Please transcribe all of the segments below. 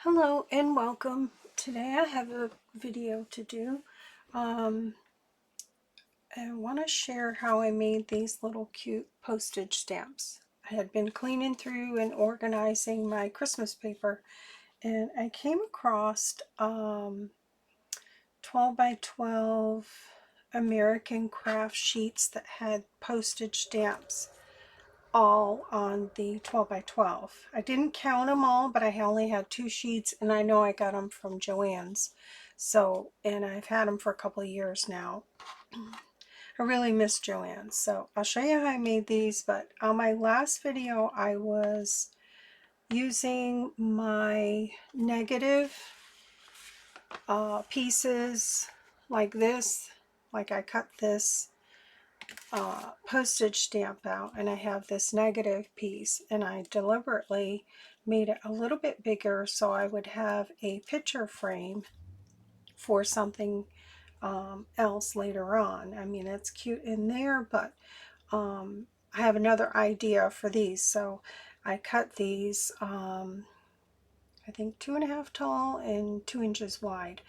Hello and welcome. Today I have a video to do. I want to share how I made these little cute postage stamps. I had been cleaning through and organizing my Christmas paper, and I came across 12 by 12 American craft sheets that had postage stamps all on the 12 by 12. I didn't count them all, but I only had 2 sheets, and I know I got them from Joann's. So, and I've had them for a couple of years now. I really miss Joann's. So I'll show you how I made these, but on my last video, I was using my negative pieces like this, like I cut this postage stamp out, and I have this negative piece, and I deliberately made it a little bit bigger so I would have a picture frame for something else later on. I mean, it's cute in there, but I have another idea for these. So I cut these I think 2.5 tall and 2 inches wide,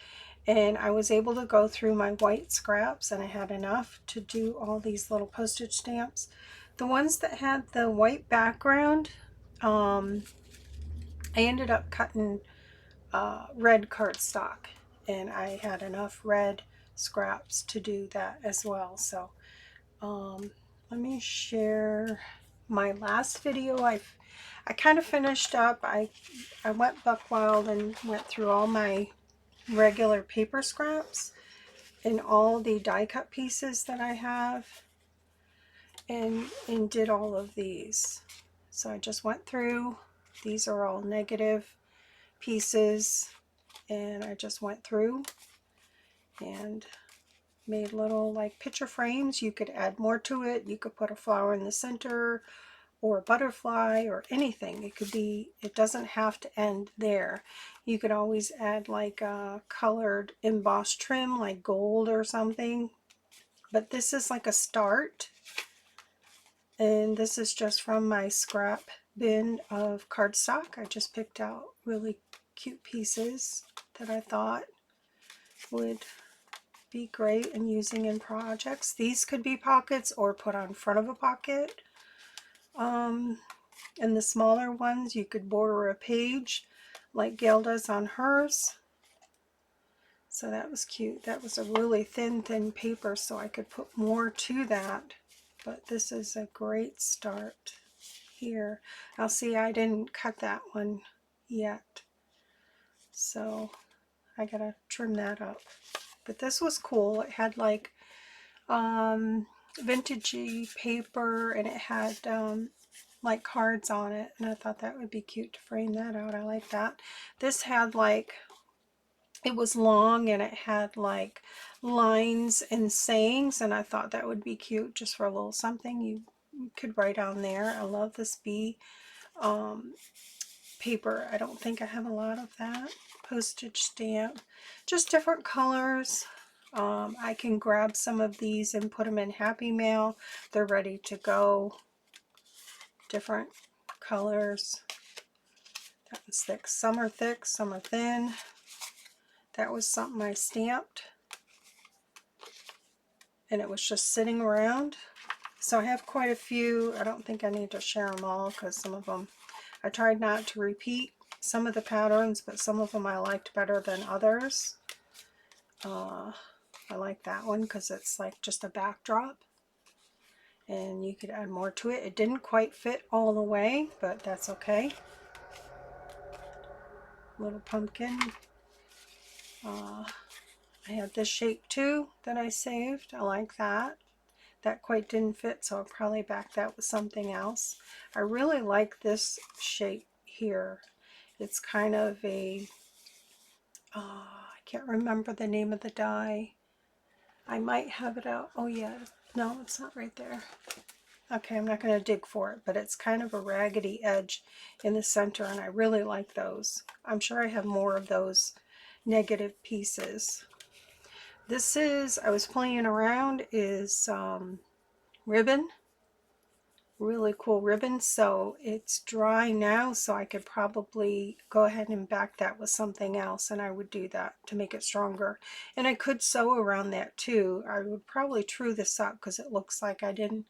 and I was able to go through my white scraps, and I had enough to do all these little postage stamps. The ones that had the white background, I ended up cutting red cardstock, and I had enough red scraps to do that as well. So let me share my last video. I kind of finished up. I went buck wild and went through all my regular paper scraps and all the die cut pieces that I have, and did all of these. So I just went through. These are all negative pieces, and I just went through and made little like picture frames. You could add more to it. You could put a flower in the center or a butterfly or anything. It could be, it doesn't have to end there. You could always add like a colored embossed trim like gold or something. But this is like a start, and this is just from my scrap bin of cardstock. I just picked out really cute pieces that I thought would be great in using in projects. These could be pockets or put on front of a pocket. And the smaller ones, you could border a page like Gail does on hers. So that was cute. That was a really thin paper, so I could put more to that. But this is a great start here. I'll see, I didn't cut that one yet, so I gotta trim that up. But this was cool. It had like vintagey paper, and it had like cards on it, and I thought that would be cute to frame that out. I like that. This had like, it was long, and it had like lines and sayings, and I thought that would be cute just for a little something you could write on there. I love this bee paper. I don't think I have a lot of that. Postage stamp, just different colors. I can grab some of these and put them in Happy Mail. They're ready to go. Different colors. That was thick. Some are thick, some are thin. That was something I stamped, and it was just sitting around. So I have quite a few. I don't think I need to share them all, because some of them, I tried not to repeat some of the patterns, but some of them I liked better than others. I like that one because it's like just a backdrop, and you could add more to it. It didn't quite fit all the way, but that's okay. Little pumpkin. I have this shape too that I saved. I like that. That quite didn't fit, so I'll probably back that with something else. I really like this shape here. It's kind of a, I can't remember the name of the die. I might have it out. Oh yeah, no, it's not right there. Okay, I'm not going to dig for it, but it's kind of a raggedy edge in the center, and I really like those. I'm sure I have more of those negative pieces. This is, I was playing around, is ribbon. really cool ribbon. So it's dry now, so I could probably go ahead and back that with something else, and I would do that to make it stronger. And I could sew around that too. I would probably true this up because it looks like I didn't,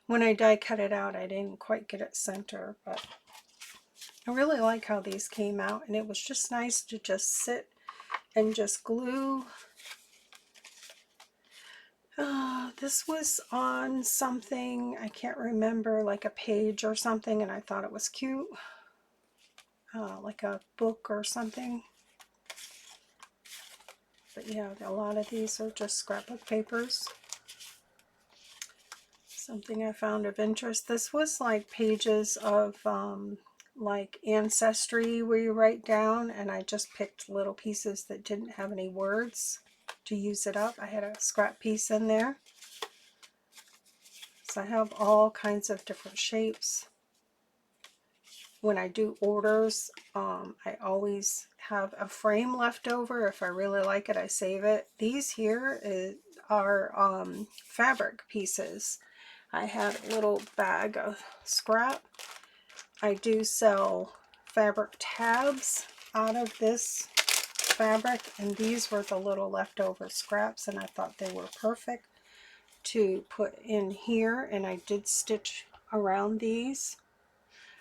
when I die cut it out, I didn't quite get it center, but I really like how these came out, and it was just nice to just sit and just glue. This was on something, I can't remember, like a page or something, and I thought it was cute. Like a book or something. But yeah, a lot of these are just scrapbook papers. Something I found of interest. This was like pages of like ancestry where you write down, and I just picked little pieces that didn't have any words to use it up. I had a scrap piece in there. So I have all kinds of different shapes. When I do orders, I always have a frame left over. If I really like it, I save it. These here are fabric pieces. I had a little bag of scrap. I do sell fabric tabs out of this fabric, and these were the little leftover scraps, and I thought they were perfect to put in here, and I did stitch around these.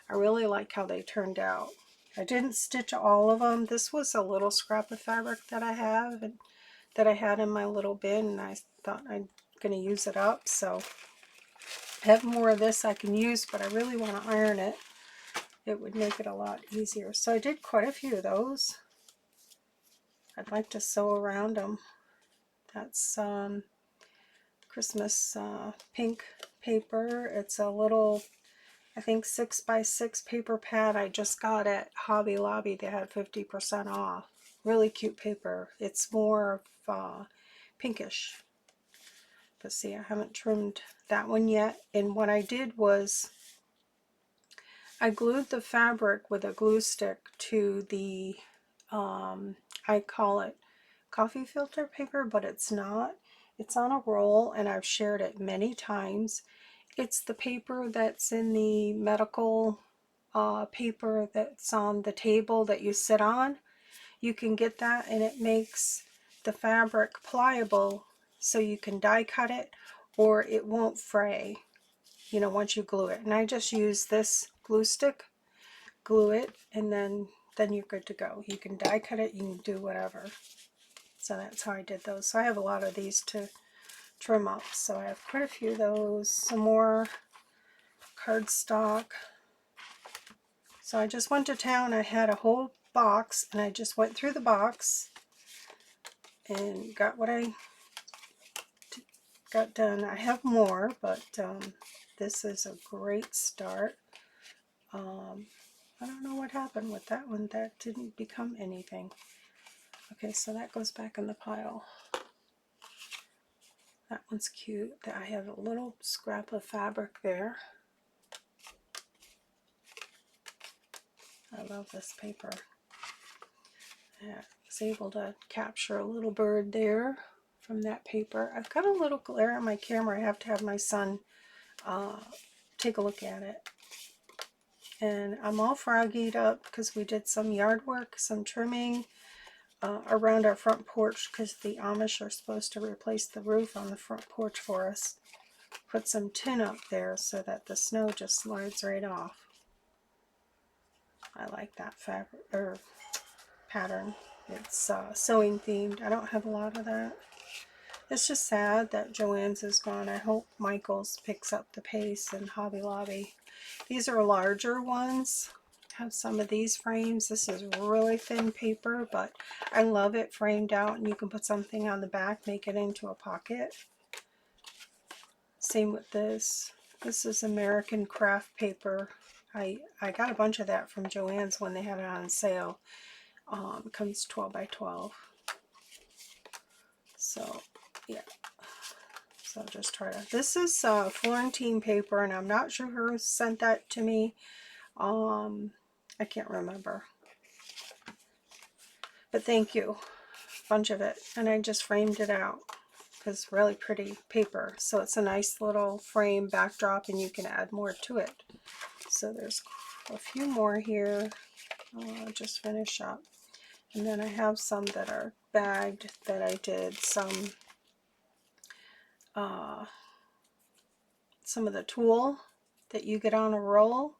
I really like how they turned out. I didn't stitch all of them. This was a little scrap of fabric that I have and that I had in my little bin, and I thought I'm going to use it up. So I have more of this I can use, but I really want to iron it. It would make it a lot easier. So I did quite a few of those. I'd like to sew around them. That's Christmas pink paper. It's a little, I think 6x6 paper pad I just got at Hobby Lobby. They had 50% off. Really cute paper. It's more of pinkish. But see, I haven't trimmed that one yet. And what I did was I glued the fabric with a glue stick to the, I call it coffee filter paper, but it's not. It's on a roll, and I've shared it many times. It's the paper that's in the medical paper that's on the table that you sit on. You can get that, and it makes the fabric pliable so you can die cut it, or it won't fray, you know, once you glue it. And I just use this glue stick, glue it, and then you're good to go. You can die cut it, you can do whatever. So that's how I did those. So I have a lot of these to trim up. So I have quite a few of those. Some more cardstock. So I just went to town. I had a whole box, and I just went through the box and got what I got done. I have more, but this is a great start. I don't know what happened with that one. That didn't become anything. Okay, so that goes back in the pile. That one's cute. I have a little scrap of fabric there. I love this paper. I was able to capture a little bird there from that paper. I've got a little glare on my camera. I have to have my son take a look at it. And I'm all froggied up because we did some yard work, some trimming around our front porch, because the Amish are supposed to replace the roof on the front porch for us. Put some tin up there so that the snow just slides right off. I like that fabric or pattern. It's sewing themed. I don't have a lot of that. It's just sad that Joann's is gone. I hope Michael's picks up the pace in Hobby Lobby. These are larger ones. I have some of these frames. This is really thin paper, but I love it framed out, and you can put something on the back, make it into a pocket. Same with this. This is American craft paper. I got a bunch of that from Joann's when they had it on sale. It comes 12 by 12. So, yeah. So just try to... This is Florentine paper, and I'm not sure who sent that to me. I can't remember. But thank you. A bunch of it. And I just framed it out. because really pretty paper. So it's a nice little frame backdrop, and you can add more to it. So there's a few more here. I'll just finish up. And then I have some that are bagged that I did some of the tulle that you get on a roll.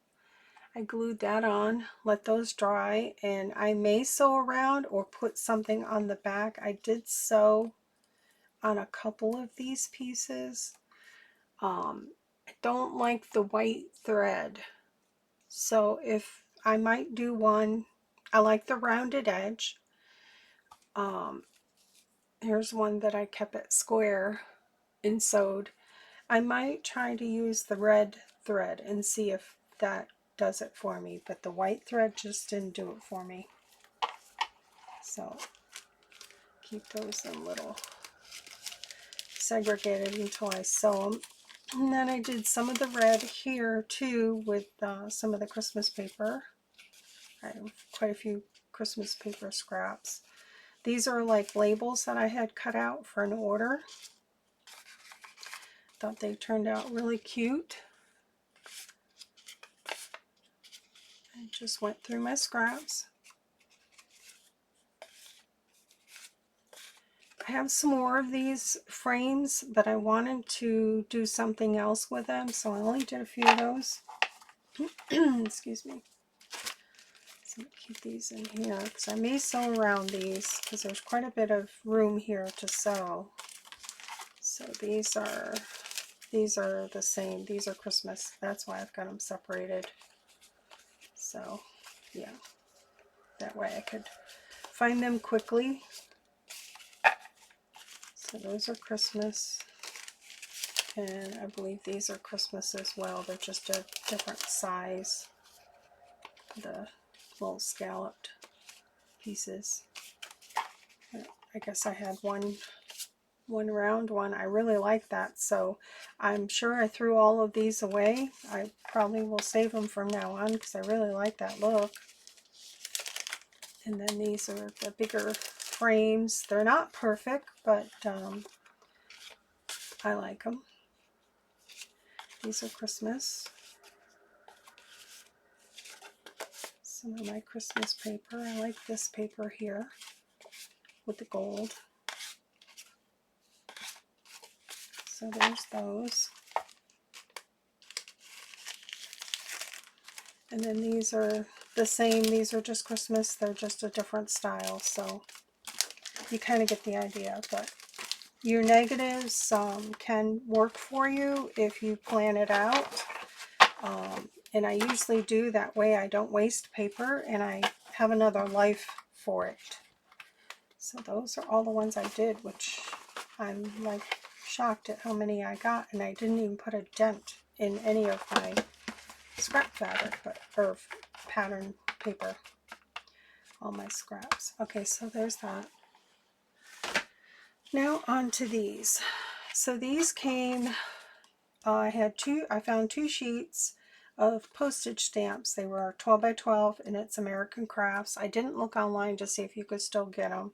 I glued that on, let those dry, and I may sew around or put something on the back. I did sew on a couple of these pieces. I don't like the white thread, so if I might do one, I like the rounded edge. Here's one that I kept it square and sewed. I might try to use the red thread and see if that does it for me, but the white thread just didn't do it for me. So keep those in little segregated until I sew them. And then I did some of the red here too with some of the Christmas paper. I have quite a few Christmas paper scraps. These are like labels that I had cut out for an order. Thought they turned out really cute. I just went through my scraps. I have some more of these frames, but I wanted to do something else with them, so I only did a few of those. Excuse me. So keep these in here because I may sew around these because there's quite a bit of room here to sew. So these are the same. These are Christmas. That's why I've got them separated. So yeah, that way I could find them quickly. So those are Christmas, and I believe these are Christmas as well. They're just a different size. The little scalloped pieces. I guess I had one round one. I really like that, so I'm sure I threw all of these away. I probably will save them from now on because I really like that look. And then these are the bigger frames. They're not perfect, but I like them. These are Christmas. Some of my Christmas paper. I like this paper here with the gold. So there's those. And then these are the same. These are just Christmas. They're just a different style. So you kind of get the idea. But your negatives can work for you if you plan it out. And I usually do. That way I don't waste paper and I have another life for it. So those are all the ones I did, which I'm like shocked at how many I got. And I didn't even put a dent in any of my scrap fabric, or pattern paper. All my scraps. Okay, so there's that. Now on to these. So these came, I found two sheets of postage stamps. They were 12 by 12 and it's American Crafts. I didn't look online to see if you could still get them.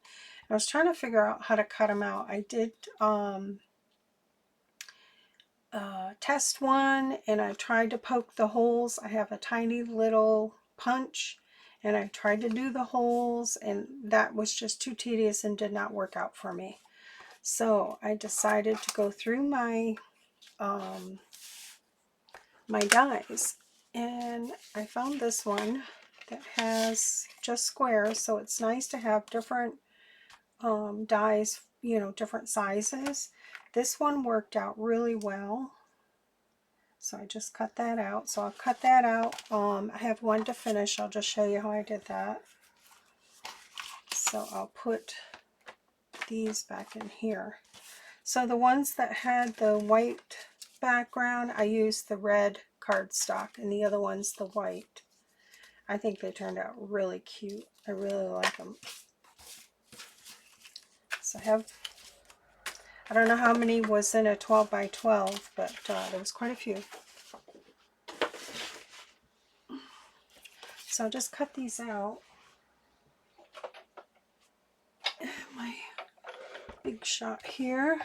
I was trying to figure out how to cut them out. I did test one and I tried to poke the holes. I have a tiny little punch and I tried to do the holes, and that was just too tedious and did not work out for me. So I decided to go through my my dies, and I found this one that has just squares, so it's nice to have different dies, you know, different sizes. This one worked out really well, so I just cut that out. So I'll cut that out. I have one to finish. I'll just show you how I did that. So I'll put these back in here. So the ones that had the white background, I used the red cardstock, and the other ones the white. I think they turned out really cute. I really like them. So I don't know how many was in a 12 by 12, but there was quite a few. So I'll just cut these out. My big shot here.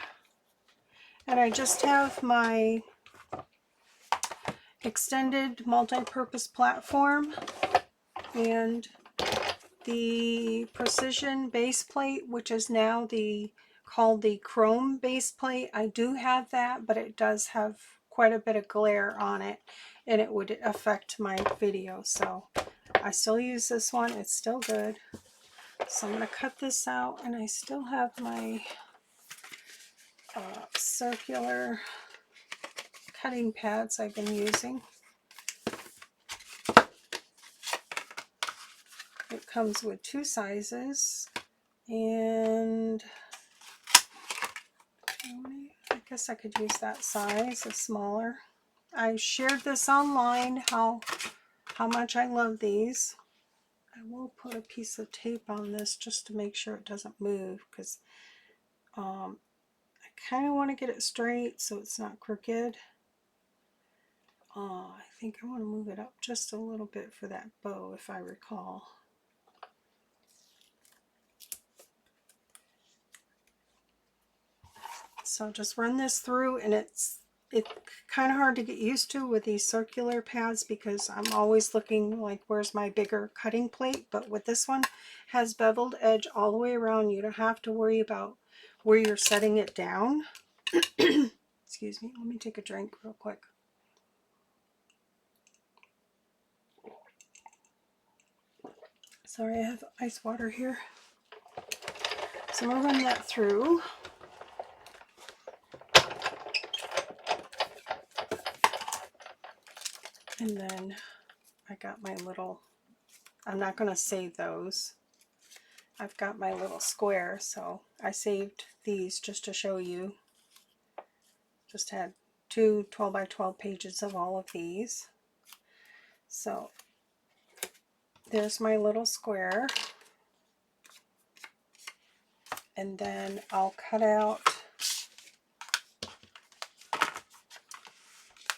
And I just have my extended multi-purpose platform and the precision base plate, which is now called the chrome base plate. I do have that, but it does have quite a bit of glare on it and it would affect my video. So I still use this one. It's still good. So I'm going to cut this out, and I still have my circular cutting pads I've been using. It comes with 2 sizes, and I guess I could use that size, a smaller. I shared this online, how much I love these. I will put a piece of tape on this just to make sure it doesn't move, because I kind of want to get it straight so it's not crooked. I think I want to move it up just a little bit for that bow, if I recall. So just run this through, and it's kind of hard to get used to with these circular pads because I'm always looking like, where's my bigger cutting plate? But with this one, has beveled edge all the way around. You don't have to worry about where you're setting it down. Excuse me, let me take a drink real quick. Sorry, I have ice water here. So I'm going to run that through. And then I got my little, I'm not going to save those. I've got my little square, so I saved these just to show you. Just had 2 12 by 12 pages of all of these. So there's my little square. And then I'll cut out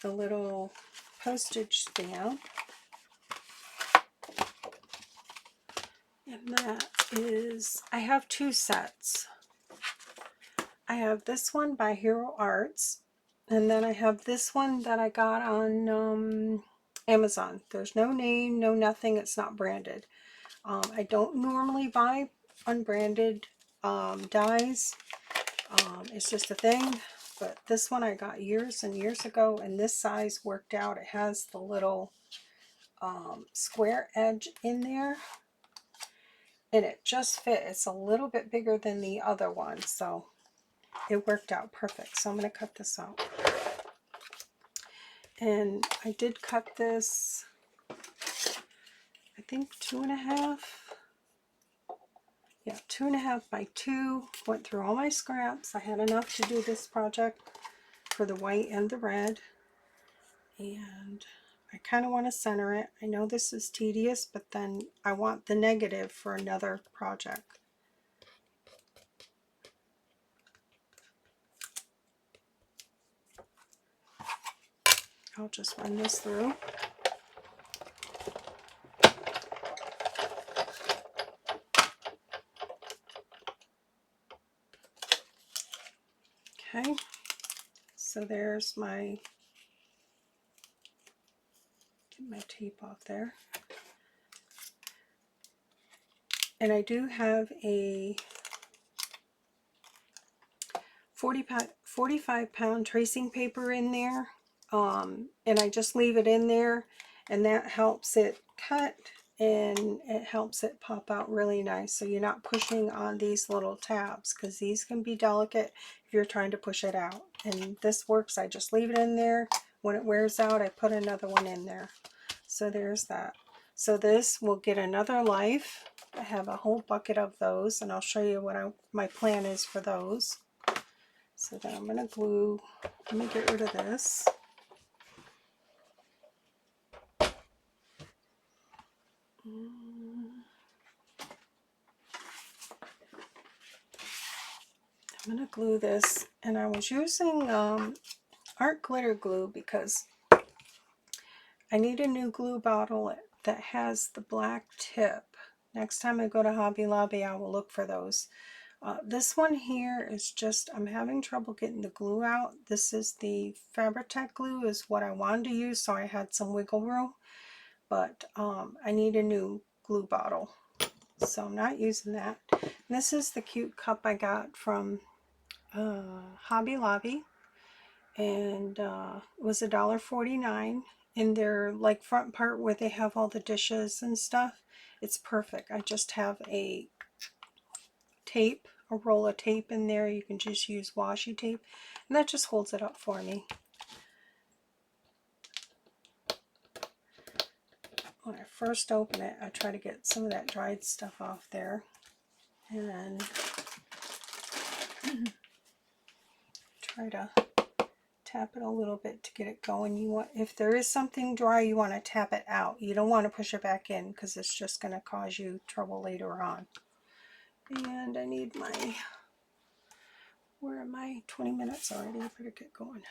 the little postage stamp. And that is, I have 2 sets. I have this one by Hero Arts, and then I have this one that I got on Amazon. There's no name, no nothing, it's not branded. I don't normally buy unbranded dies. It's just a thing, but this one I got years and years ago, and this size worked out. It has the little square edge in there, and it just fit. It's a little bit bigger than the other one, so it worked out perfect. So I'm going to cut this out. And I did cut this, I think 2.5. Yeah, 2.5 by 2. Went through all my scraps. I had enough to do this project for the white and the red. And I kind of want to center it. I know this is tedious, but then I want the negative for another project. I'll just run this through. Okay, so there's my, get my tape off there. And I do have a 45 pound tracing paper in there. And I just leave it in there, and that helps it cut and it helps it pop out really nice. So you're not pushing on these little tabs, because these can be delicate if you're trying to push it out. And this works. I just leave it in there. When it wears out, I put another one in there. So there's that. So this will get another life. I have a whole bucket of those, and I'll show you what my plan is for those. So then I'm going to glue, let me get rid of this. I'm going to glue this, and I was using art glitter glue because I need a new glue bottle that has the black tip. Next time I go to Hobby Lobby, I will look for those. This one here is just, I'm having trouble getting the glue out. This is the Fabri-Tac glue is what I wanted to use, so I had some wiggle room. But I need a new glue bottle, so I'm not using that. And this is the cute cup I got from Hobby Lobby, and it was $1.49. In their like front part where they have all the dishes and stuff, it's perfect. I just have a roll of tape in there. You can just use washi tape, and that just holds it up for me. When I first open it, I try to get some of that dried stuff off there, and then try to tap it a little bit to get it going. You want, if there is something dry, you want to tap it out. You don't want to push it back in because it's just going to cause you trouble later on. And I need my, where am I? 20 minutes already. I better get going.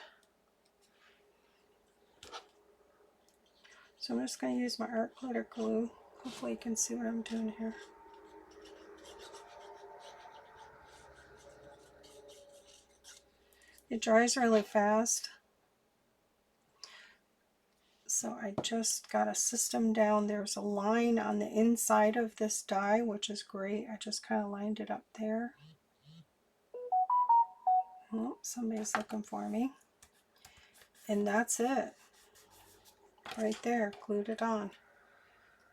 So I'm just going to use my art glitter glue. Hopefully you can see what I'm doing here. It dries really fast. So I just got a system down. There's a line on the inside of this die, which is great. I just kind of lined it up there. Oh, somebody's looking for me. And that's it. Right there, glued it on.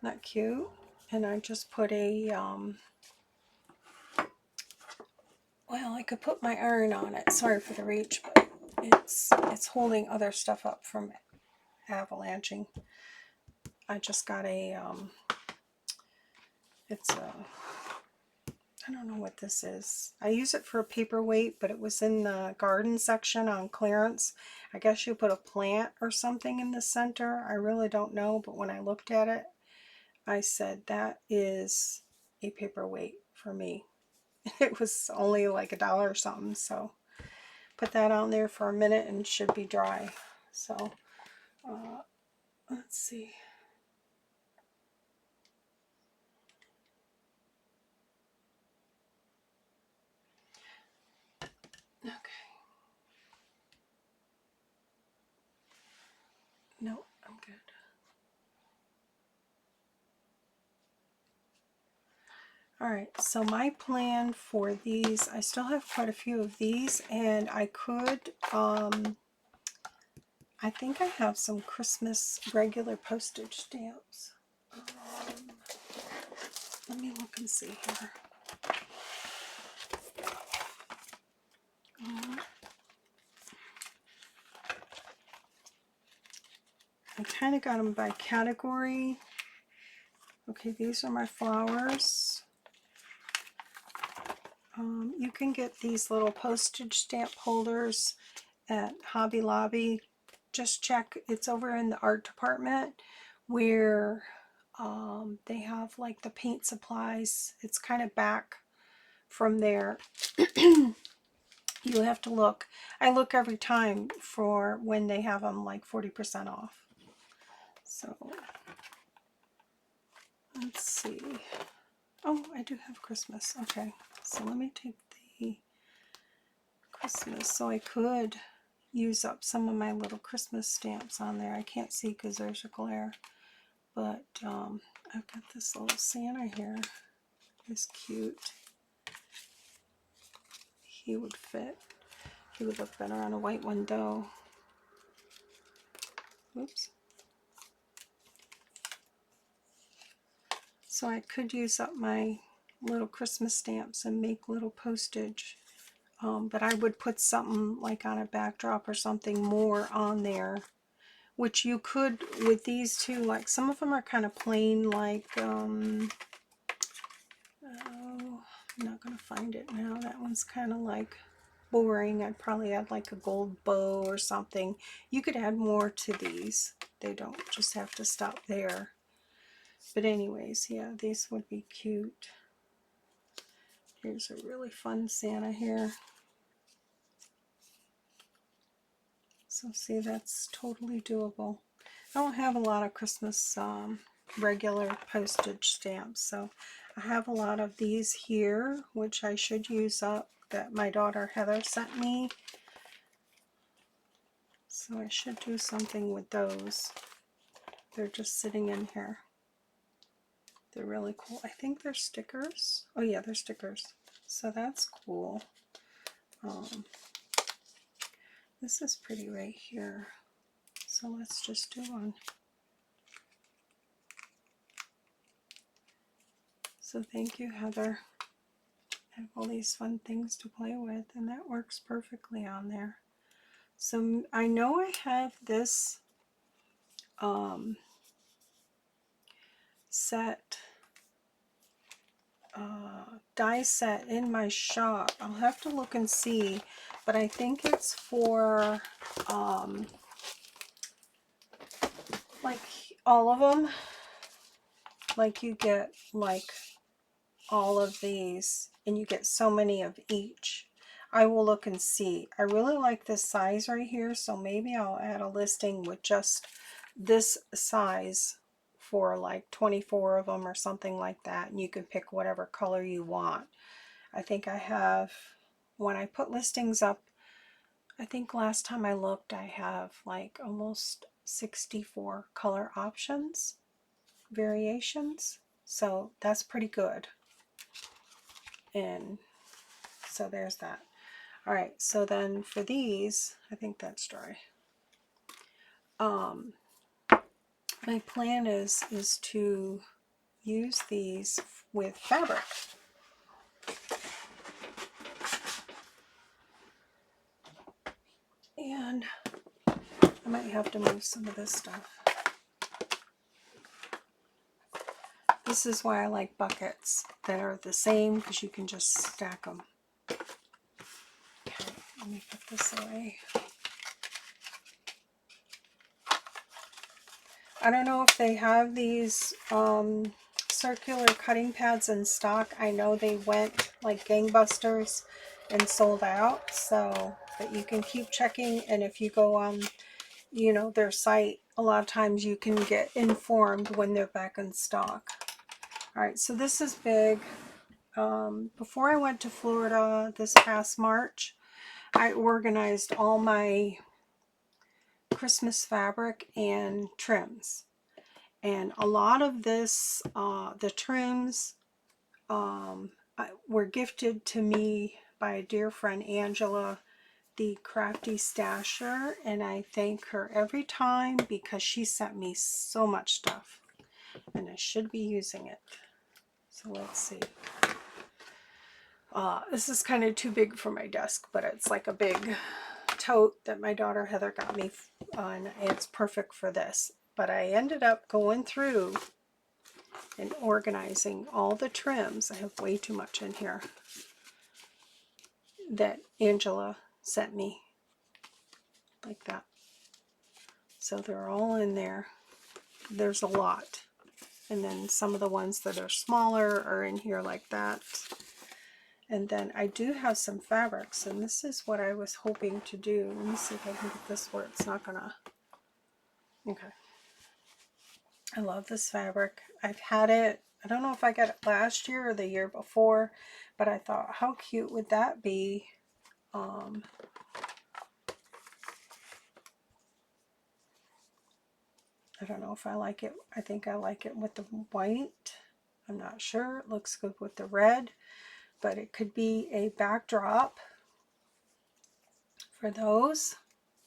Not cute? And I just put a, well, I could put my iron on it. Sorry for the reach, but it's holding other stuff up from avalanching. I just got a, it's a, I don't know what this is. I use it for a paperweight, but it was in the garden section on clearance. I guess you put a plant or something in the center. I really don't know, but when I looked at it, I said, that is a paperweight for me. It was only like $1 or something, so put that on there for a minute and it should be dry. So, let's see. Okay. No, I'm good. Alright, so my plan for these, I still have quite a few of these, and I could, I think I have some Christmas regular postage stamps. Let me look and see here. I kind of got them by category. Okay, these are my flowers. You can get these little postage stamp holders at Hobby Lobby. Just check, it's over in the art department where they have like the paint supplies. It's kind of back from there. You have to look. I look every time for when they have them like 40% off. So let's see. Oh, I do have Christmas. Okay, so let me take the Christmas. So I could use up some of my little Christmas stamps on there. I can't see because there's a glare. But I've got this little Santa here. He's cute. He would fit. He would look better on a white one though. Oops. So I could use up my little Christmas stamps and make little postage. But I would put something like on a backdrop or something more on there. Which you could with these two. Like some of them are kind of plain, like, oh, I'm not going to find it now. That one's kind of like boring. I'd probably add like a gold bow or something. You could add more to these. They don't just have to stop there. But anyways, yeah, these would be cute. Here's a really fun Santa here. So see, that's totally doable. I don't have a lot of Christmas regular postage stamps. So I have a lot of these here, which I should use up, that my daughter Heather sent me. So I should do something with those. They're just sitting in here. They're really cool. I think they're stickers. Oh yeah, they're stickers. So that's cool. This is pretty right here. So let's just do one. So thank you, Heather. I have all these fun things to play with, and that works perfectly on there. So I know I have this set, die set in my shop. I'll have to look and see, but I think it's for like all of them. Like you get like all of these and you get so many of each. I will look and see. I really like this size right here, so maybe I'll add a listing with just this size for like 24 of them or something like that, and you can pick whatever color you want. I think I have, when I put listings up, I think last time I looked I have like almost 64 color options, variations, so that's pretty good. And so there's that. All right, so then for these, I think that's dry. My plan is to use these with fabric. And I might have to move some of this stuff. This is why I like buckets that are the same, because you can just stack them. Okay, let me put this away. I don't know if they have these circular cutting pads in stock. I know they went like gangbusters and sold out, so but you can keep checking, and if you go on, you know, their site, a lot of times you can get informed when they're back in stock. All right, so this is big. Before I went to Florida this past March, I organized all my Christmas fabric and trims. And a lot of this, the trims were gifted to me by a dear friend, Angela, the Crafty Stasher, and I thank her every time because she sent me so much stuff, and I should be using it. So let's see. This is kind of too big for my desk, but it's like a big tote that my daughter Heather got me, and it's perfect for this. But I ended up going through and organizing all the trims. I have way too much in here that Angela sent me, like that. So they're all in there. There's a lot. And then some of the ones that are smaller are in here like that. And then I do have some fabrics, and this is what I was hoping to do. Let me see if I can get this where it's not gonna. Okay. I love this fabric. I've had it, I don't know if I got it last year or the year before, but I thought, how cute would that be? I don't know if I like it. I think I like it with the white. I'm not sure. It looks good with the red, but it could be a backdrop for those.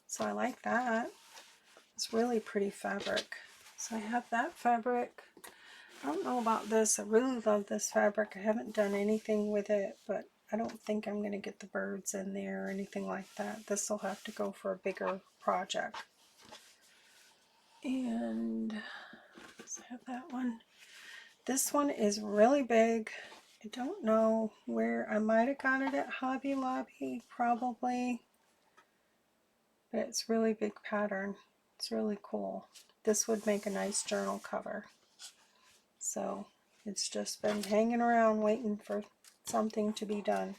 So I like that. It's really pretty fabric. So I have that fabric. I don't know about this. I really love this fabric. I haven't done anything with it, but I don't think I'm going to get the birds in there or anything like that. This will have to go for a bigger project. And so I have that one. This one is really big. I don't know where. I might have got it at Hobby Lobby, probably. But it's really big pattern. It's really cool. This would make a nice journal cover. So it's just been hanging around waiting for something to be done.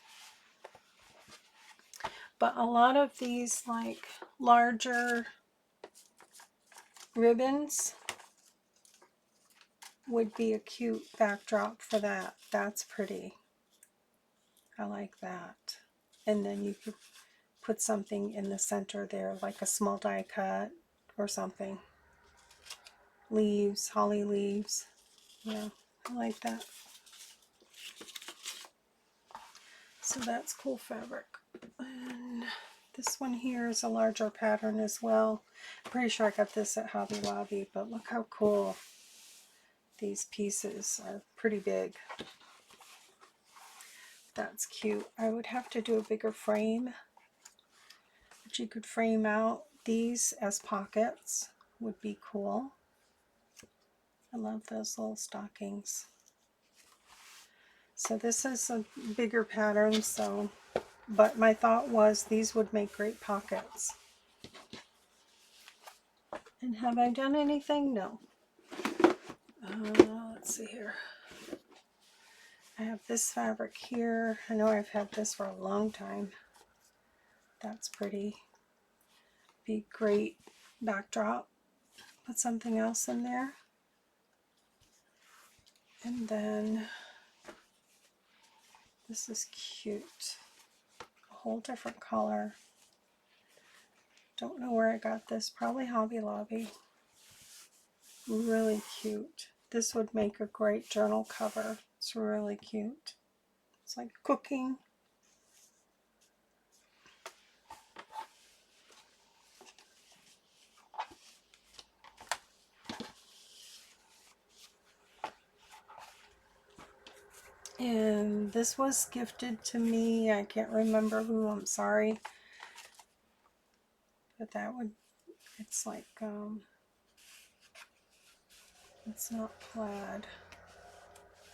But a lot of these like larger ribbons, would be a cute backdrop for that. That's pretty. I like that. And then you could put something in the center there, like a small die cut or something. Leaves, holly leaves. Yeah, I like that. So that's cool fabric. And this one here is a larger pattern as well. Pretty sure I got this at Hobby Lobby, but look how cool these pieces are. Pretty big. That's cute. I would have to do a bigger frame, but you could frame out these as pockets. Would be cool. I love those little stockings. So this is a bigger pattern, so, but my thought was these would make great pockets. And have I done anything? No. Let's see here. I have this fabric here. I know I've had this for a long time. That's pretty. Be great backdrop. Put something else in there. And then this is cute. A whole different color. Don't know where I got this. Probably Hobby Lobby. Really cute. This would make a great journal cover. It's really cute. It's like cooking. And this was gifted to me. I can't remember who. I'm sorry. But that would, it's like, it's not plaid.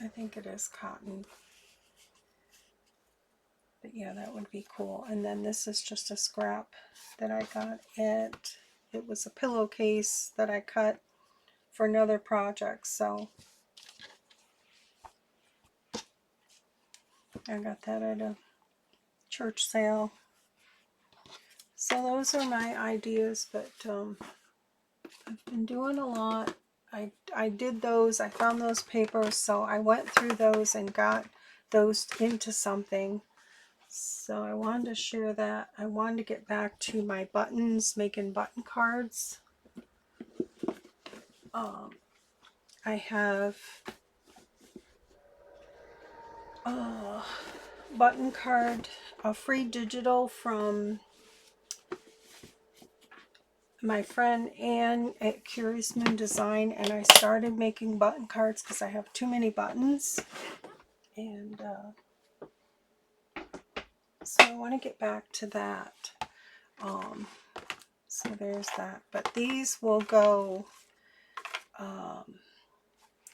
I think it is cotton. But yeah, that would be cool. And then this is just a scrap that I got at, it was a pillowcase that I cut for another project. So I got that at a church sale. So those are my ideas, but I've been doing a lot. I did those, I found those papers, so I went through those and got those into something. So I wanted to share that. I wanted to get back to my buttons, making button cards. I have a button card, a free digital from my friend Anne at Curious Moon Design, and I started making button cards because I have too many buttons, and so I want to get back to that. So there's that, but these will go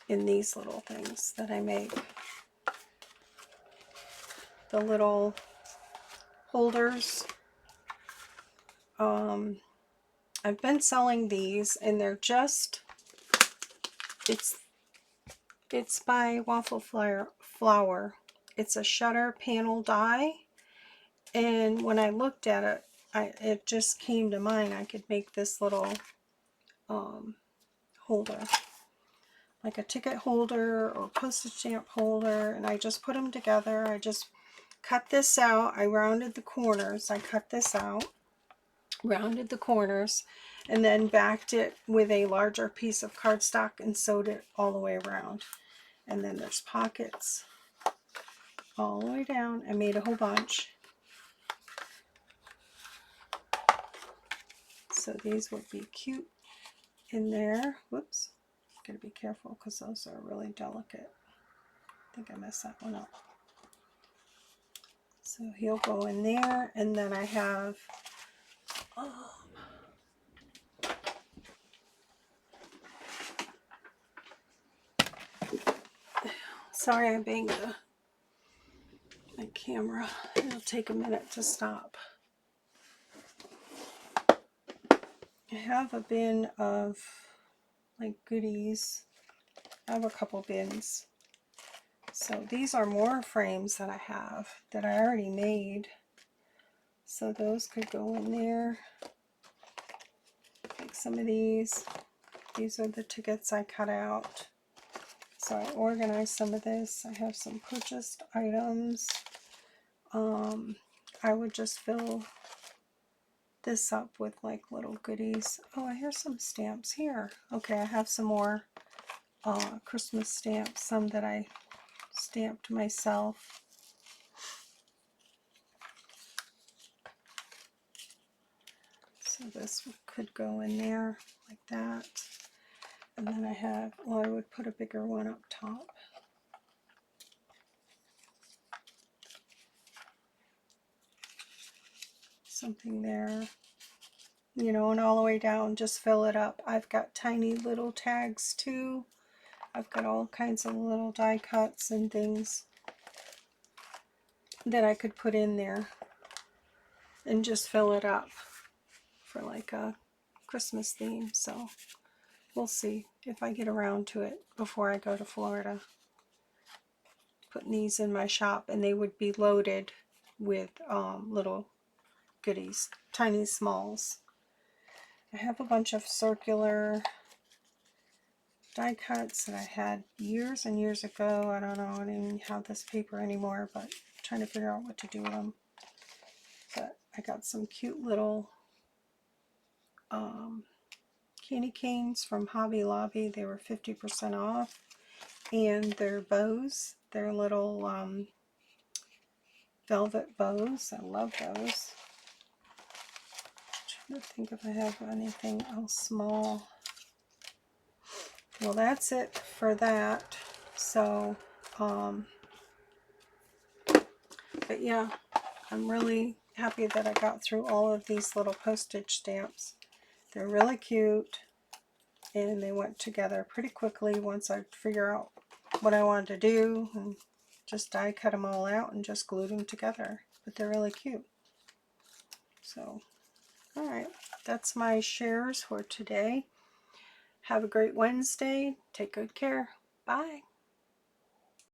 in these little things that I make, the little holders. I've been selling these, and they're just, it's by Waffle Flower. It's a shutter panel die, and when I looked at it, it just came to mind I could make this little holder, like a ticket holder or postage stamp holder, and I just put them together. I just cut this out. I rounded the corners. I cut this out, rounded the corners, and then backed it with a larger piece of cardstock and sewed it all the way around. And then there's pockets all the way down. I made a whole bunch. So these would be cute in there. Whoops. Gotta be careful because those are really delicate. I think I messed that one up. So he'll go in there, and then I have sorry, I banged my camera. It'll take a minute to stop. I have a bin of like goodies. I have a couple bins. So these are more frames that I have that I already made. So those could go in there. Like some of these. These are the tickets I cut out. So I organized some of this. I have some purchased items. I would just fill this up with like little goodies. Oh, here's some stamps here. Okay, I have some more Christmas stamps, some that I stamped myself. So this could go in there like that. And then I have, well, I would put a bigger one up top. Something there. You know, and all the way down, just fill it up. I've got tiny little tags too. I've got all kinds of little die cuts and things that I could put in there and just fill it up for like a Christmas theme. So we'll see if I get around to it before I go to Florida. Putting these in my shop, and they would be loaded with little goodies, tiny smalls. I have a bunch of circular die cuts that I had years and years ago. I don't know, I don't even have this paper anymore, but I'm trying to figure out what to do with them. But I got some cute little candy canes from Hobby Lobby. They were 50% off, and they're bows. They're little velvet bows. I love those. I'm trying to think if I have anything else small. Well, that's it for that. So but yeah, I'm really happy that I got through all of these little postage stamps. They're really cute, and they went together pretty quickly once I figure out what I wanted to do, and just die cut them all out and just glued them together. But they're really cute. So, alright, that's my shares for today. Have a great Wednesday. Take good care. Bye.